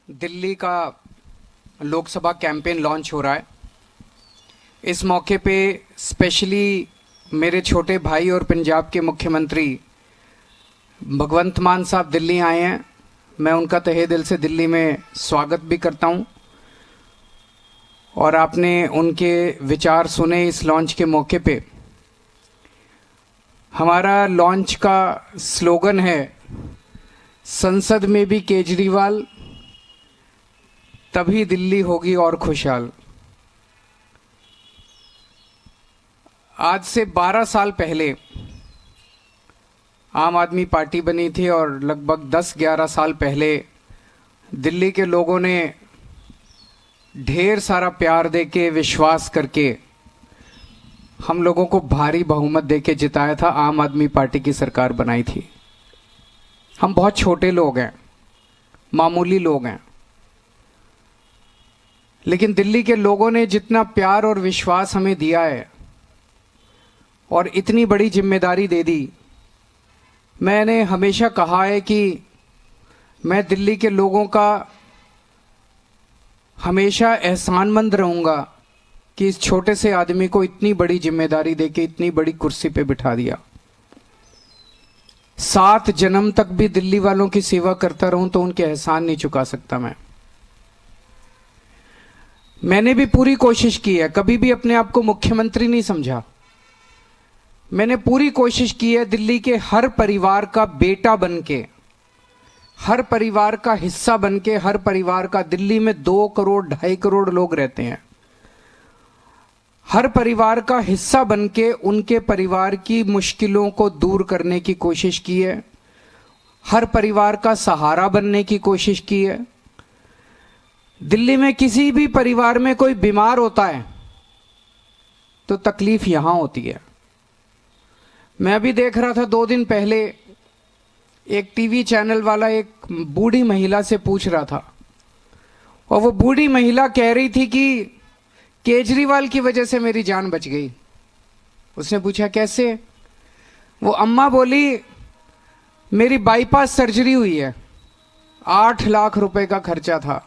दिल्ली का Lok Sabha campaign launch हो रहा है। इस मौके पे स्पेशली मेरे छोटे भाई और पंजाब के मुख्यमंत्री भगवंत मान साहब दिल्ली आए हैं। मैं उनका तहे दिल से दिल्ली में स्वागत भी करता हूं और आपने उनके विचार सुने इस लॉन्च के मौके पे। हमारा लॉन्च का स्लोगन है, संसद में भी केजरीवाल तभी दिल्ली होगी और खुशहाल। आज से 12 साल पहले आम आदमी पार्टी बनी थी और लगभग 10-11 साल पहले दिल्ली के लोगों ने ढेर सारा प्यार देके, विश्वास करके हम लोगों को भारी बहुमत देके जिताया था। आम आदमी पार्टी की सरकार बनाई थी। हम बहुत छोटे लोग हैं, मामूली लोग हैं, लेकिन दिल्ली के लोगों ने जितना प्यार और विश्वास हमें दिया है और इतनी बड़ी जिम्मेदारी दे दी। मैंने हमेशा कहा है कि मैं दिल्ली के लोगों का हमेशा एहसानमंद रहूंगा कि इस छोटे से आदमी को इतनी बड़ी जिम्मेदारी देके इतनी बड़ी कुर्सी पे बिठा दिया। 7 जन्म तक भी दिल्ली वालों की सेवा करता रहूं तो उनके एहसान नहीं चुका सकता। मैंने भी पूरी कोशिश की है, कभी भी अपने आप को मुख्यमंत्री नहीं समझा। मैंने पूरी कोशिश की है दिल्ली के हर परिवार का बेटा बनके, हर परिवार का हिस्सा बनके, हर परिवार का, दिल्ली में 2 करोड़ 2.5 करोड़ लोग रहते हैं, हर परिवार का हिस्सा बनके उनके परिवार की मुश्किलों को दूर करने की कोशिश की है, हर परिवार का सहारा बनने की कोशिश की है। दिल्ली में किसी भी परिवार में कोई बीमार होता है तो तकलीफ यहां होती है। मैं अभी देख रहा था 2 दिन पहले एक टीवी चैनल वाला एक बूढ़ी महिला से पूछ रहा था और वो बूढ़ी महिला कह रही थी कि केजरीवाल की वजह से मेरी जान बच गई। उसने पूछा कैसे? वो अम्मा बोली मेरी बाईपास सर्जरी हुई है, 8 लाख रुपए का खर्चा था,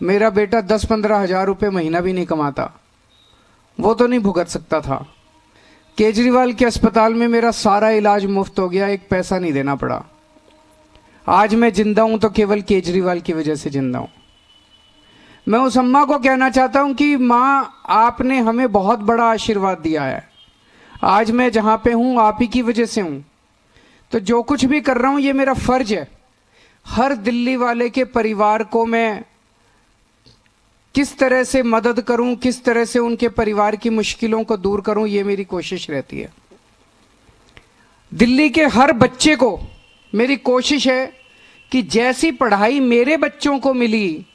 मेरा बेटा 10-15 हजार रुपये महीना भी नहीं कमाता, वो तो नहीं भुगत सकता था। केजरीवाल के अस्पताल में मेरा सारा इलाज मुफ्त हो गया, एक पैसा नहीं देना पड़ा। आज मैं जिंदा हूं तो केवल केजरीवाल की वजह से जिंदा हूं। मैं उस अम्मा को कहना चाहता हूं कि माँ, आपने हमें बहुत बड़ा आशीर्वाद दिया है। आज मैं जहां पे हूं आप ही की वजह से हूं, तो जो कुछ भी कर रहा हूं ये मेरा फर्ज है। हर दिल्ली वाले के परिवार को मैं किस तरह से मदद करूं, किस तरह से उनके परिवार की मुश्किलों को दूर करूं, ये मेरी कोशिश रहती है। दिल्ली के हर बच्चे को मेरी कोशिश है कि जैसी पढ़ाई मेरे बच्चों को मिली,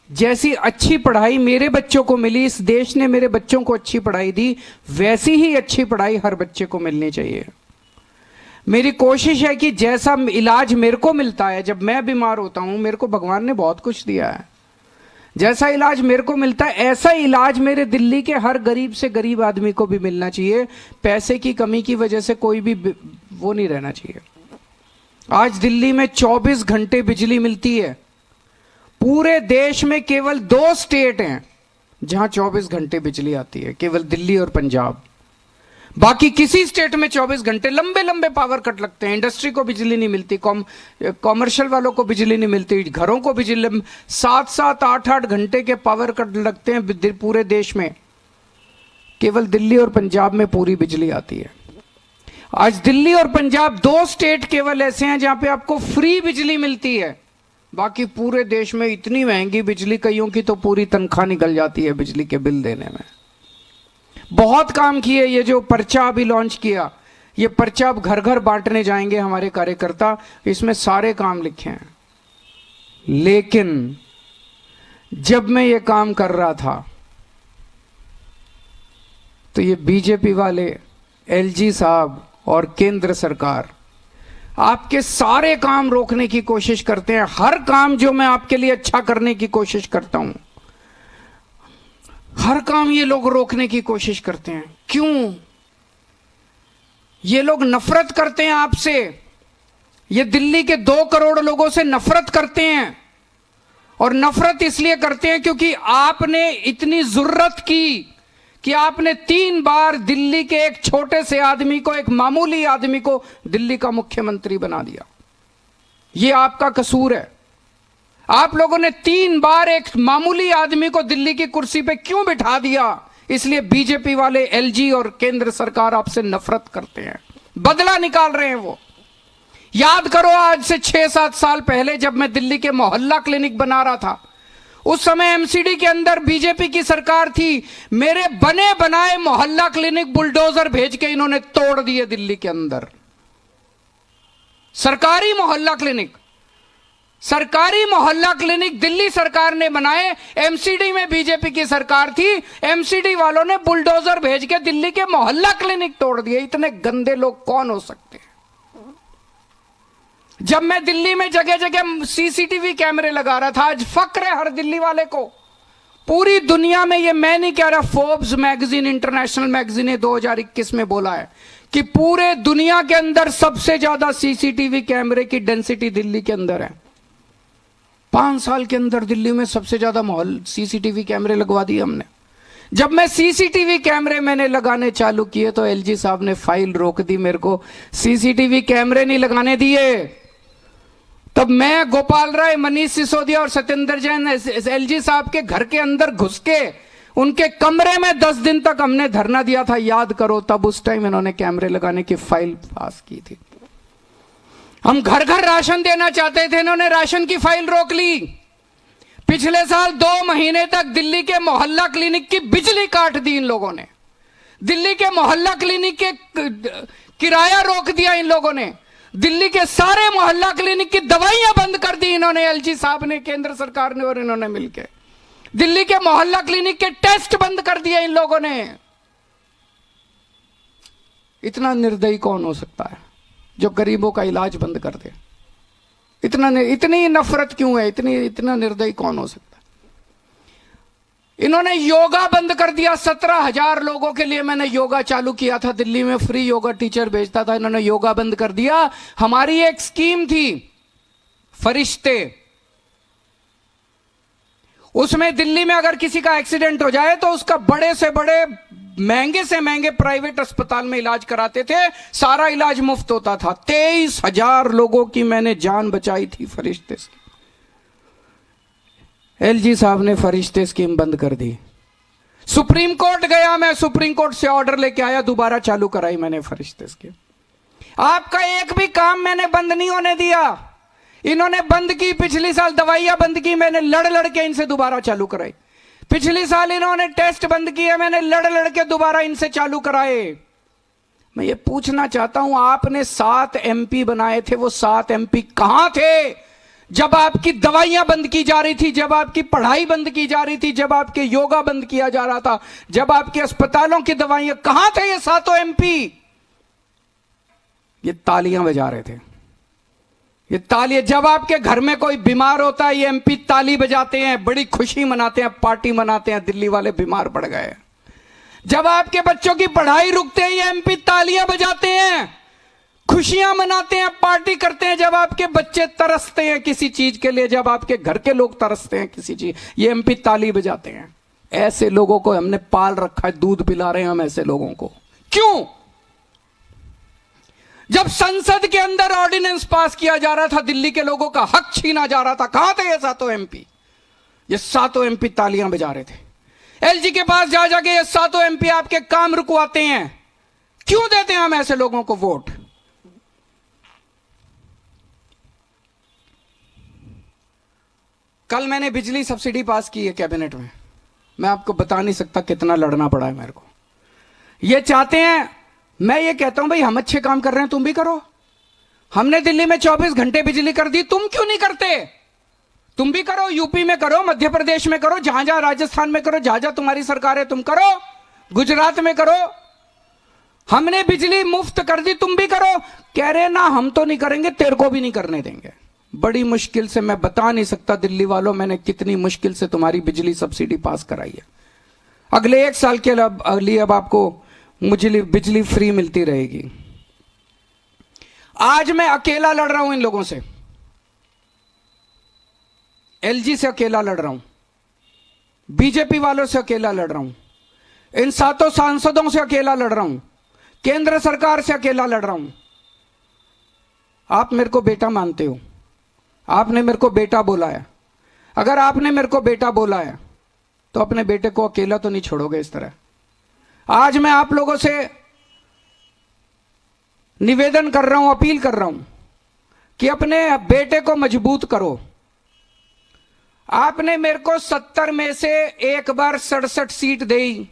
जैसी अच्छी पढ़ाई मेरे बच्चों को मिली, इस देश ने मेरे बच्चों को अच्छी पढ़ाई दी, वैसी ही अच्छी पढ़ाई हर बच्चे को मिलनी चाहिए। मेरी कोशिश है कि जैसा इलाज मेरे को मिलता है जब मैं बीमार होता हूं, मेरे को भगवान ने बहुत कुछ दिया है, जैसा इलाज मेरे को मिलता है ऐसा इलाज मेरे दिल्ली के हर गरीब से गरीब आदमी को भी मिलना चाहिए। पैसे की कमी की वजह से कोई भी वो नहीं रहना चाहिए। आज दिल्ली में 24 घंटे बिजली मिलती है। पूरे देश में केवल 2 स्टेट हैं जहां 24 घंटे बिजली आती है, केवल दिल्ली और पंजाब। बाकी किसी स्टेट में 24 घंटे लंबे लंबे पावर कट लगते हैं। इंडस्ट्री को बिजली नहीं मिलती, कॉमर्शियल वालों को बिजली नहीं मिलती, घरों को बिजली 7-7, 8-8 घंटे के पावर कट लगते हैं पूरे देश में। केवल दिल्ली और पंजाब में पूरी बिजली आती है। आज दिल्ली और पंजाब 2 स्टेट केवल ऐसे हैं जहां पे आपको फ्री बिजली मिलती है। बाकी पूरे देश में इतनी महंगी बिजली, कईयों की तो पूरी तनख्वाह निकल जाती है बिजली के बिल देने में। बहुत काम किए। ये जो पर्चा अभी लॉन्च किया, ये पर्चा अब घर घर बांटने जाएंगे हमारे कार्यकर्ता, इसमें सारे काम लिखे हैं। लेकिन जब मैं ये काम कर रहा था तो ये बीजेपी वाले, एलजी साहब और केंद्र सरकार आपके सारे काम रोकने की कोशिश करते हैं। हर काम जो मैं आपके लिए अच्छा करने की कोशिश करता हूं, हर काम ये लोग रोकने की कोशिश करते हैं। क्यों? ये लोग नफरत करते हैं आपसे। ये दिल्ली के 2 करोड़ लोगों से नफरत करते हैं। और नफरत इसलिए करते हैं क्योंकि आपने इतनी जुर्रत की कि आपने 3 बार दिल्ली के एक छोटे से आदमी को, एक मामूली आदमी को दिल्ली का मुख्यमंत्री बना दिया। यह आपका कसूर है। आप लोगों ने 3 बार एक मामूली आदमी को दिल्ली की कुर्सी पे क्यों बिठा दिया? इसलिए बीजेपी वाले, एलजी और केंद्र सरकार आपसे नफरत करते हैं, बदला निकाल रहे हैं वो। याद करो, आज से 6-7 साल पहले जब मैं दिल्ली के मोहल्ला क्लिनिक बना रहा था, उस समय एमसीडी के अंदर बीजेपी की सरकार थी। मेरे बने बनाए मोहल्ला क्लिनिक बुलडोजर भेज के इन्होंने तोड़ दिए दिल्ली के अंदर। सरकारी मोहल्ला क्लिनिक दिल्ली सरकार ने बनाए, एमसीडी में बीजेपी की सरकार थी, एमसीडी वालों ने बुलडोजर भेज के दिल्ली के मोहल्ला क्लिनिक तोड़ दिए। इतने गंदे लोग कौन हो सकते हैं? जब मैं दिल्ली में जगह जगह सीसीटीवी कैमरे लगा रहा था, आज फक्र है हर दिल्ली वाले को। पूरी दुनिया में, ये मैं नहीं कह रहा, फोर्ब्स मैगजीन, इंटरनेशनल मैगजीन ने 2021 में बोला है कि पूरे दुनिया के अंदर सबसे ज्यादा सीसीटीवी कैमरे की डेंसिटी दिल्ली के अंदर है। 5 साल के अंदर दिल्ली में सबसे ज्यादा सीसीटीवी कैमरे लगवा दिए हमने। जब मैं सीसीटीवी कैमरे मैंने लगाने चालू किए तो एलजी साहब ने फाइल रोक दी, मेरे को सीसीटीवी कैमरे नहीं लगाने दिए। तब मैं, गोपाल राय, मनीष सिसोदिया और सत्येंद्र जैन एलजी साहब के घर के अंदर घुस के उनके कमरे में 10 दिन तक हमने धरना दिया था, याद करो। तब उस टाइम इन्होंने कैमरे लगाने की फाइल पास की थी। हम घर घर राशन देना चाहते थे, इन्होंने राशन की फाइल रोक ली। पिछले साल 2 महीने तक दिल्ली के मोहल्ला क्लिनिक की बिजली काट दी इन लोगों ने। दिल्ली के मोहल्ला क्लिनिक के किराया रोक दिया इन लोगों ने। दिल्ली के सारे मोहल्ला क्लिनिक की दवाइयां बंद कर दी इन्होंने, एलजी साहब ने, केंद्र सरकार ने और इन्होंने मिलकर। दिल्ली के मोहल्ला क्लिनिक के टेस्ट बंद कर दिए इन लोगों ने। इतना निर्दयी कौन हो सकता है जो गरीबों का इलाज बंद कर दे? इतनी नफरत क्यों है? इतना निर्दयी कौन हो सकता है? इन्होंने योगा बंद कर दिया। 17,000 लोगों के लिए मैंने योगा चालू किया था दिल्ली में, फ्री योगा टीचर भेजता था, इन्होंने योगा बंद कर दिया। हमारी एक स्कीम थी फरिश्ते, उसमें दिल्ली में अगर किसी का एक्सीडेंट हो जाए तो उसका बड़े से बड़े, महंगे से महंगे प्राइवेट अस्पताल में इलाज कराते थे, सारा इलाज मुफ्त होता था। 23,000 लोगों की मैंने जान बचाई थी फरिश्ते से। एलजी साहब ने फरिश्ते स्कीम बंद कर दी। सुप्रीम कोर्ट गया मैं, सुप्रीम कोर्ट से ऑर्डर लेके आया, दोबारा चालू कराई मैंने फरिश्ते स्कीम। आपका एक भी काम मैंने बंद नहीं होने दिया। इन्होंने बंद की, पिछली साल दवाइयां बंद की, मैंने लड़ लड़ के इनसे दोबारा चालू कराई। पिछली साल इन्होंने टेस्ट बंद किए, मैंने लड़ लड़ के दोबारा इनसे चालू कराए। मैं ये पूछना चाहता हूं, आपने 7 एमपी बनाए थे, वो 7 एमपी कहां थे जब आपकी दवाइयां बंद की जा रही थी, जब आपकी पढ़ाई बंद की जा रही थी, जब आपके योगा बंद किया जा रहा था, जब आपके अस्पतालों की दवाइयां? कहां थे ये 7 एमपी? ये तालियां बजा रहे थे। ये तालियां, जब आपके घर में कोई बीमार होता है ये एमपी ताली बजाते हैं, बड़ी खुशी मनाते हैं, पार्टी मनाते हैं, दिल्ली वाले बीमार पड़ गए। जब आपके बच्चों की पढ़ाई रुकते हैं ये एमपी तालियां बजाते हैं, खुशियां मनाते हैं, पार्टी करते हैं। जब आपके बच्चे तरसते हैं किसी चीज के लिए, जब आपके घर के लोग तरसते हैं किसी चीज, ये एमपी ताली बजाते हैं। ऐसे लोगों को हमने पाल रखा है, दूध पिला रहे हैं हम ऐसे लोगों को। क्यों? जब संसद के अंदर ऑर्डिनेंस पास किया जा रहा था, दिल्ली के लोगों का हक छीना जा रहा था, कहां थे ये 7 एमपी? ये 7 एमपी तालियां बजा रहे थे। एलजी के पास जा जाके ये 7 एमपी आपके काम रुकवाते हैं। क्यों देते हैं हम ऐसे लोगों को वोट? कल मैंने बिजली सब्सिडी पास की है कैबिनेट में, मैं आपको बता नहीं सकता कितना लड़ना पड़ा है मेरे को। ये चाहते हैं, मैं ये कहता हूं भाई हम अच्छे काम कर रहे हैं, तुम भी करो। हमने दिल्ली में 24 घंटे बिजली कर दी, तुम क्यों नहीं करते? तुम भी करो, यूपी में करो, मध्य प्रदेश में करो, जहां जहां, राजस्थान में करो, जहां जहां तुम्हारी सरकार है तुम करो, गुजरात में करो। हमने बिजली मुफ्त कर दी, तुम भी करो। कह रहे ना हम तो नहीं करेंगे, तेरे को भी नहीं करने देंगे। बड़ी मुश्किल से, मैं बता नहीं सकता दिल्ली वालों मैंने कितनी मुश्किल से तुम्हारी बिजली सब्सिडी पास कराई है। अगले 1 साल के लिए अब आपको बिजली फ्री मिलती रहेगी। आज मैं अकेला लड़ रहा हूं इन लोगों से। एलजी से अकेला लड़ रहा हूं, बीजेपी वालों से अकेला लड़ रहा हूं, इन 7 सांसदों से अकेला लड़ रहा हूं, केंद्र सरकार से अकेला लड़ रहा हूं। आप मेरे को बेटा मानते हो, आपने मेरे को बेटा बोला है। अगर आपने मेरे को बेटा बोला है तो अपने बेटे को अकेला तो नहीं छोड़ोगे इस तरह। आज मैं आप लोगों से निवेदन कर रहा हूं, अपील कर रहा हूं कि अपने बेटे को मजबूत करो। आपने मेरे को 70 में से एक बार 67 सीट दी,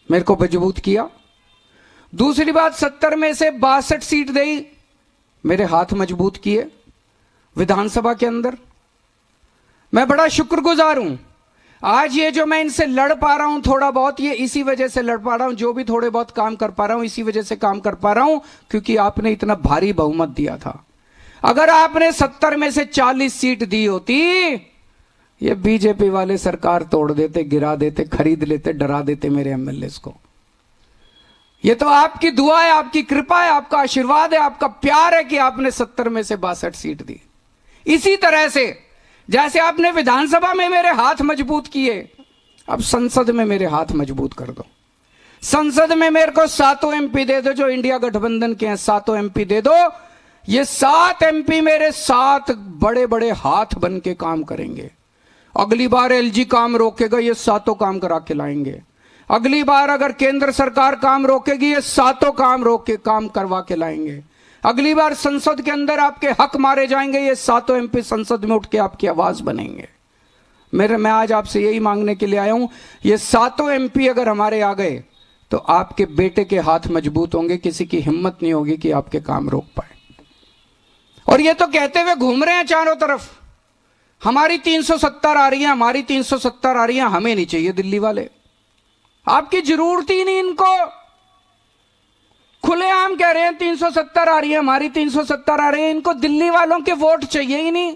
मेरे को मजबूत किया। दूसरी बात, 70 में से 62 सीट दी, मेरे हाथ मजबूत किए विधानसभा के अंदर। मैं बड़ा शुक्रगुजार हूं। आज ये जो मैं इनसे लड़ पा रहा हूं थोड़ा बहुत, ये इसी वजह से लड़ पा रहा हूं। जो भी थोड़े बहुत काम कर पा रहा हूं इसी वजह से काम कर पा रहा हूं, क्योंकि आपने इतना भारी बहुमत दिया था। अगर आपने 70 में से 40 सीट दी होती, ये बीजेपी वाले सरकार तोड़ देते, गिरा देते, खरीद लेते, डरा देते मेरे एमएलएस को। ये तो आपकी दुआ है, आपकी कृपा है, आपका आशीर्वाद है, आपका प्यार है कि आपने 70 में से 62 सीट दी। इसी तरह से जैसे आपने विधानसभा में मेरे हाथ मजबूत किए, अब संसद में मेरे हाथ मजबूत कर दो। संसद में मेरे को 7 एमपी दे दो, जो इंडिया गठबंधन के हैं 7 एमपी दे दो। ये 7 एमपी मेरे 7 बड़े बड़े हाथ बन के काम करेंगे। अगली बार एलजी काम रोकेगा, ये 7 काम करा के लाएंगे। अगली बार अगर केंद्र सरकार काम रोकेगी, ये 7 काम रोक के काम करवा के लाएंगे। अगली बार संसद के अंदर आपके हक मारे जाएंगे, ये 7 एमपी संसद में उठ के आपकी आवाज बनेंगे। मैं आज आपसे यही मांगने के लिए आया हूं, ये 7 एमपी अगर हमारे आ गए तो आपके बेटे के हाथ मजबूत होंगे, किसी की हिम्मत नहीं होगी कि आपके काम रोक पाए। और ये तो कहते हुए घूम रहे हैं चारों तरफ, हमारी 370 आ रही है, हमारी 370 आ रही है। हमें नहीं चाहिए दिल्ली वाले, आपकी जरूरत ही नहीं इनको। खुलेआम कह रहे हैं 370 आ रही है, हमारी 370 आ रही है। इनको दिल्ली वालों के वोट चाहिए ही नहीं,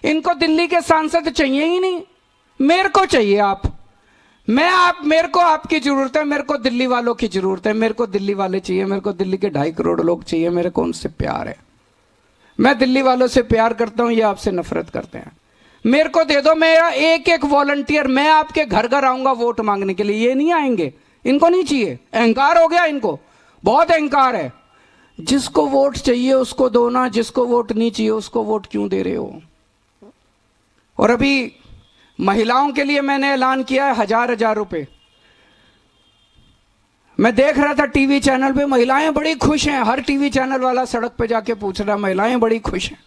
इनको दिल्ली के सांसद चाहिए ही नहीं। मेरे को चाहिए आप, मेरे को आपकी जरूरत है, मेरे को दिल्ली वालों की जरूरत है, मेरे को दिल्ली वाले चाहिए, मेरे को दिल्ली के 2.5 करोड़ लोग चाहिए। मेरे को उनसे प्यार है, मैं दिल्ली वालों से प्यार करता हूं, ये आपसे नफरत करते हैं। मेरे को दे दो, मेरा एक एक वॉलंटियर, मैं आपके घर घर आऊंगा वोट मांगने के लिए। ये नहीं आएंगे, इनको नहीं चाहिए, अहंकार हो गया इनको, बहुत अहंकार है। जिसको वोट चाहिए उसको दो ना, जिसको वोट नहीं चाहिए उसको वोट क्यों दे रहे हो। और अभी महिलाओं के लिए मैंने ऐलान किया है 1000 रुपए। मैं देख रहा था टीवी चैनल पे, महिलाएं बड़ी खुश हैं। हर टीवी चैनल वाला सड़क पे जाके पूछ रहा, महिलाएं बड़ी खुश हैं।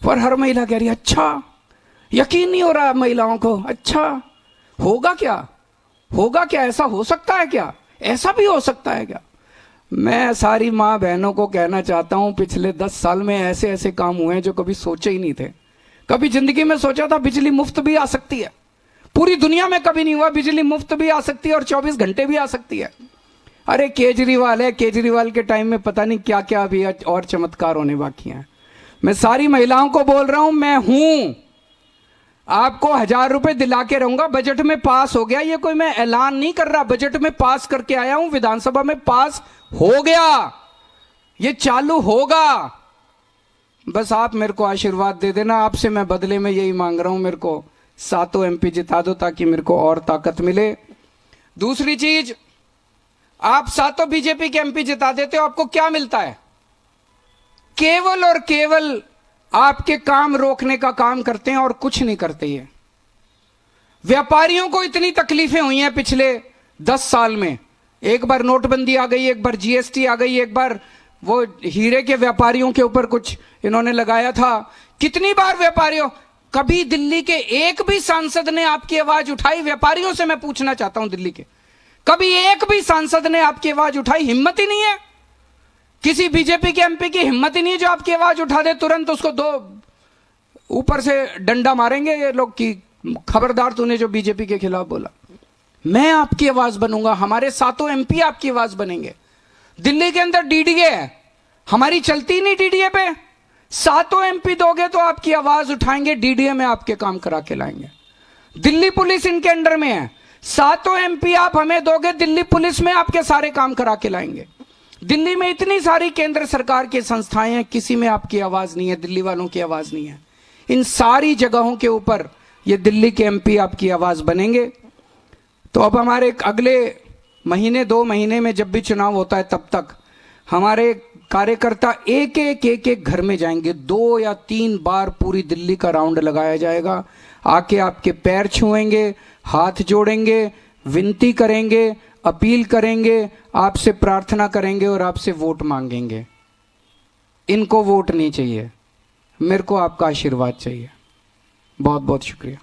पर हर महिला कह रही है अच्छा, यकीन नहीं हो रहा महिलाओं को, अच्छा होगा क्या, होगा क्या, ऐसा हो सकता है क्या, ऐसा भी हो सकता है क्या। मैं सारी माँ बहनों को कहना चाहता हूं, पिछले 10 साल में ऐसे ऐसे काम हुए हैं जो कभी सोचे ही नहीं थे। कभी जिंदगी में सोचा था बिजली मुफ्त भी आ सकती है, पूरी दुनिया में कभी नहीं हुआ। बिजली मुफ्त भी आ सकती है और 24 घंटे भी आ सकती है। अरे केजरीवाल है, केजरीवाल के टाइम में पता नहीं क्या क्या अभी और चमत्कार होने बाकी हैं। मैं सारी महिलाओं को बोल रहा हूं, मैं हूं, आपको 1000 रुपए दिला के रहूंगा। बजट में पास हो गया, ये कोई मैं ऐलान नहीं कर रहा, बजट में पास करके आया हूं, विधानसभा में पास हो गया, ये चालू होगा। बस आप मेरे को आशीर्वाद दे देना। आपसे मैं बदले में यही मांग रहा हूं, मेरे को 7 एमपी जिता दो ताकि मेरे को और ताकत मिले। दूसरी चीज, आप 7 बीजेपी के एमपी जिता देते हो, आपको क्या मिलता है? केवल और केवल आपके काम रोकने का काम करते हैं और कुछ नहीं करते। ये व्यापारियों को इतनी तकलीफें हुई हैं पिछले 10 साल में। एक बार नोटबंदी आ गई, एक बार जीएसटी आ गई, एक बार वो हीरे के व्यापारियों के ऊपर कुछ इन्होंने लगाया था। कितनी बार व्यापारियों, कभी दिल्ली के एक भी सांसद ने आपकी आवाज उठाई? व्यापारियों से मैं पूछना चाहता हूं, दिल्ली के कभी एक भी सांसद ने आपकी आवाज उठाई? हिम्मत ही नहीं है, किसी बीजेपी के एमपी की हिम्मत ही नहीं है जो आपकी आवाज उठा दे। तुरंत उसको 2 ऊपर से डंडा मारेंगे ये लोग कि खबरदार तूने जो बीजेपी के खिलाफ बोला। मैं आपकी आवाज बनूंगा, हमारे 7 एमपी आपकी आवाज बनेंगे। दिल्ली के अंदर डीडीए है, हमारी चलती नहीं डीडीए पे। 7 एमपी दोगे तो आपकी आवाज उठाएंगे, डीडीए में आपके काम करा के लाएंगे। दिल्ली पुलिस इनके अंडर में है, 7 एमपी आप हमें दोगे, दिल्ली पुलिस में आपके सारे काम करा के लाएंगे। दिल्ली में इतनी सारी केंद्र सरकार की संस्थाएं हैं, किसी में आपकी आवाज नहीं है, दिल्ली वालों की आवाज नहीं है। इन सारी जगहों के ऊपर ये दिल्ली के एमपी आपकी आवाज़ बनेंगे। तो अब हमारे अगले महीने 2 महीने में जब भी चुनाव होता है तब तक हमारे कार्यकर्ता एक एक घर में जाएंगे। 2 या 3 बार पूरी दिल्ली का राउंड लगाया जाएगा। आके आपके पैर छुएंगे, हाथ जोड़ेंगे, विनती करेंगे, अपील करेंगे, आपसे प्रार्थना करेंगे और आपसे वोट मांगेंगे। इनको वोट नहीं चाहिए, मेरे को आपका आशीर्वाद चाहिए। बहुत बहुत शुक्रिया।